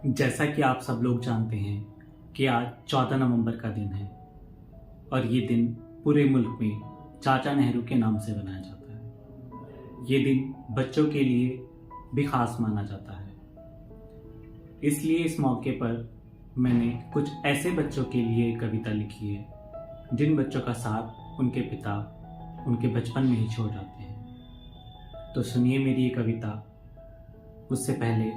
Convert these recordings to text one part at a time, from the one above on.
जैसा कि आप सब लोग जानते हैं कि आज 14 नवंबर का दिन है और ये दिन पूरे मुल्क में चाचा नेहरू के नाम से मनाया जाता है। ये दिन बच्चों के लिए भी खास माना जाता है। इसलिए इस मौके पर मैंने कुछ ऐसे बच्चों के लिए कविता लिखी है जिन बच्चों का साथ उनके पिता उनके बचपन में ही छोड़ जाते हैं। तो सुनिए मेरी ये कविता। उससे पहले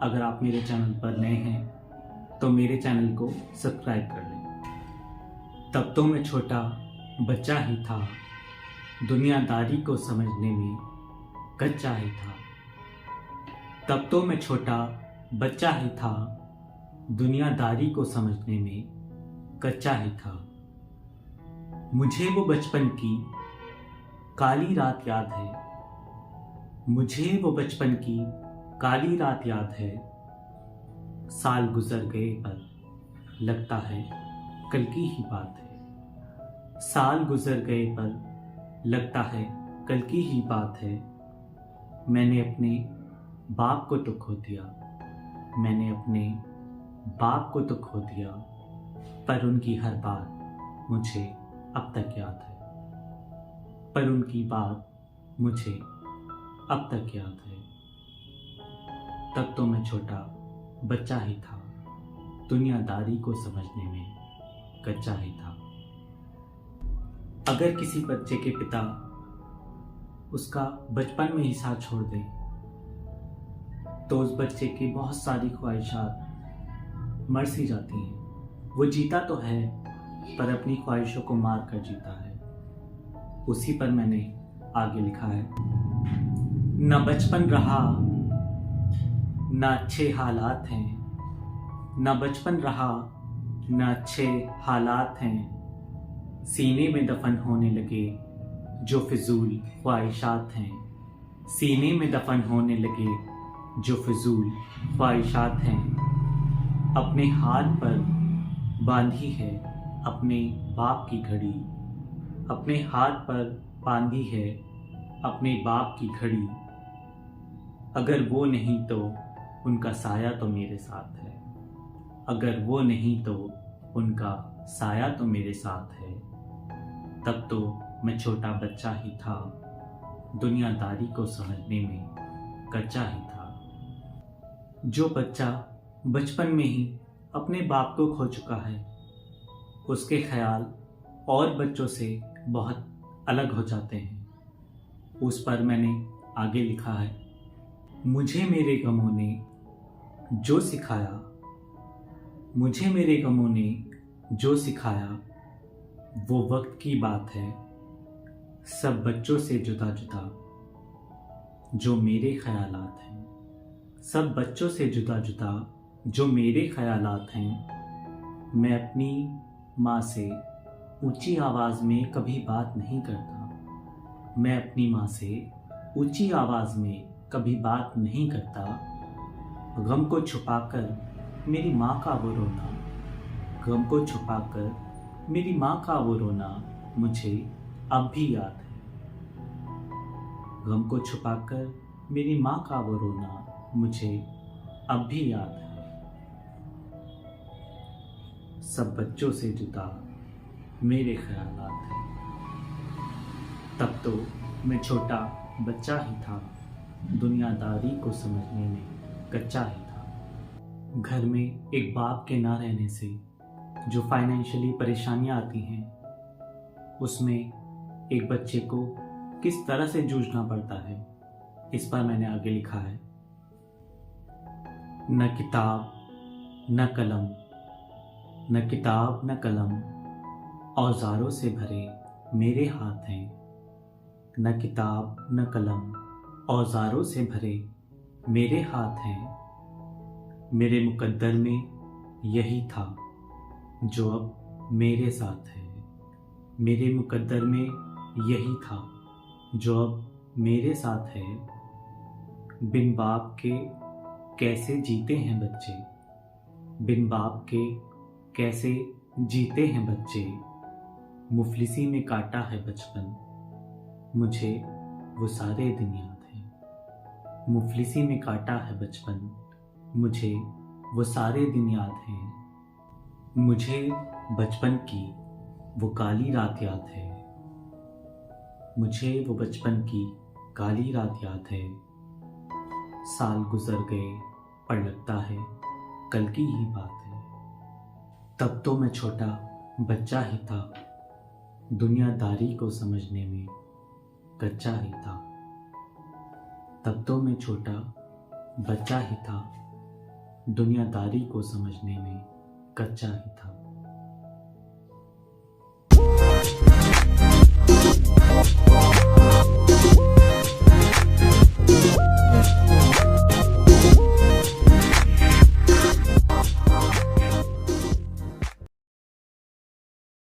अगर आप मेरे चैनल पर नए हैं तो मेरे चैनल को सब्सक्राइब कर लें। तब तो मैं छोटा बच्चा ही था, दुनियादारी को समझने में कच्चा ही था। तब तो मैं छोटा बच्चा ही था, दुनियादारी को समझने में कच्चा ही था। मुझे वो बचपन की काली रात याद है, मुझे वो बचपन की काली रात याद है। साल गुजर गए पर लगता है कल की ही बात है। साल गुजर गए पर लगता है कल की ही बात है। मैंने अपने बाप को तो खो दिया, मैंने अपने बाप को तो खो दिया, पर उनकी हर बात मुझे अब तक याद है। पर उनकी बात मुझे अब तक याद है। तब तो मैं छोटा बच्चा ही था, दुनियादारी को समझने में कच्चा ही था। अगर किसी बच्चे के पिता उसका बचपन में ही साथ छोड़ दे तो उस बच्चे की बहुत सारी ख्वाहिशात मर सी जाती हैं। वो जीता तो है पर अपनी ख्वाहिशों को मार कर जीता है। उसी पर मैंने आगे लिखा है। न बचपन रहा न अच्छे हालात हैं, न बचपन रहा न अच्छे हालात हैं। सीने में दफन होने लगे जो फिजूल ख्वाहिशात हैं, सीने में दफन होने लगे जो फिजूल ख्वाहिशात हैं। अपने हाथ पर बांधी है अपने बाप की घड़ी, अपने हाथ पर बांधी है अपने बाप की घड़ी। अगर वो नहीं तो उनका साया तो मेरे साथ है, अगर वो नहीं तो उनका साया तो मेरे साथ है। तब तो मैं छोटा बच्चा ही था, दुनियादारी को समझने में कच्चा ही था। जो बच्चा बचपन में ही अपने बाप को खो चुका है उसके ख्याल और बच्चों से बहुत अलग हो जाते हैं। उस पर मैंने आगे लिखा है। मुझे मेरे गमों ने जो सिखाया, मुझे मेरे गमों ने जो सिखाया, वो वक्त की बात है सब बच्चों से जुदा जुदा जो मेरे ख्यालात हैं, सब बच्चों से जुदा जुदा जो मेरे ख्यालात हैं। मैं अपनी माँ से ऊंची आवाज़ में कभी बात नहीं करता, मैं अपनी माँ से ऊंची आवाज़ में कभी बात नहीं करता। गम को छुपाकर मेरी माँ का वो रोना, गम को छुपाकर मेरी माँ का वो रोना मुझे अब भी याद है। गम को छुपाकर मेरी माँ का वो रोना मुझे अब भी याद है। सब बच्चों से जुदा मेरे ख्यालात हैं। तब तो मैं छोटा बच्चा ही था, दुनियादारी को समझने में कच्चा ही था। घर में एक बाप के ना रहने से जो फाइनेंशियली परेशानियां आती हैं उसमें एक बच्चे को किस तरह से जूझना पड़ता है, इस पर मैंने आगे लिखा है। न किताब न कलम, न किताब न कलम, औजारों से भरे मेरे हाथ हैं। न किताब न कलम, औजारों से भरे मेरे हाथ हैं। मेरे मुकद्दर में यही था जो अब मेरे साथ है, मेरे मुकद्दर में यही था जो अब मेरे साथ है। बिन बाप के कैसे जीते हैं बच्चे, बिन बाप के कैसे जीते हैं बच्चे। मुफलिसी में काटा है बचपन, मुझे वो सारे दिन याद हैं। मुफलिसी में काटा है बचपन, मुझे वो सारे दिन याद हैं। मुझे बचपन की वो काली रात याद है। मुझे वो बचपन की काली रात याद है। साल गुजर गए पर लगता है कल की ही बात है। तब तो मैं छोटा बच्चा ही था, दुनियादारी को समझने में कच्चा ही था। तब तो मैं छोटा बच्चा ही था, दुनियादारी को समझने में कच्चा ही था।